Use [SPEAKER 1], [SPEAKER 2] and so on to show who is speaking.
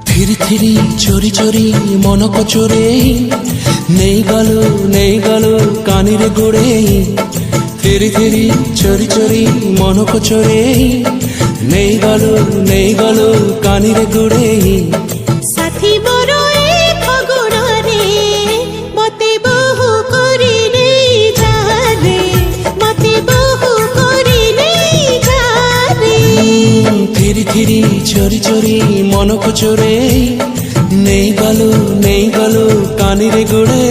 [SPEAKER 1] three three চোরি চোরি মন কচরে নেই গেল কানিরে গোড়ে থিরি থিরি চোরি চোরি মন কচরে নেই গেল কানিরে গোড়ে
[SPEAKER 2] সাথী বড় খগড়রে মতে বহু করি নেই জানে মতে বহু করি নেই জানে
[SPEAKER 1] থিরি থিরি চোরি চোরি মন কচরে নেই গেল কানিরে গোড়ে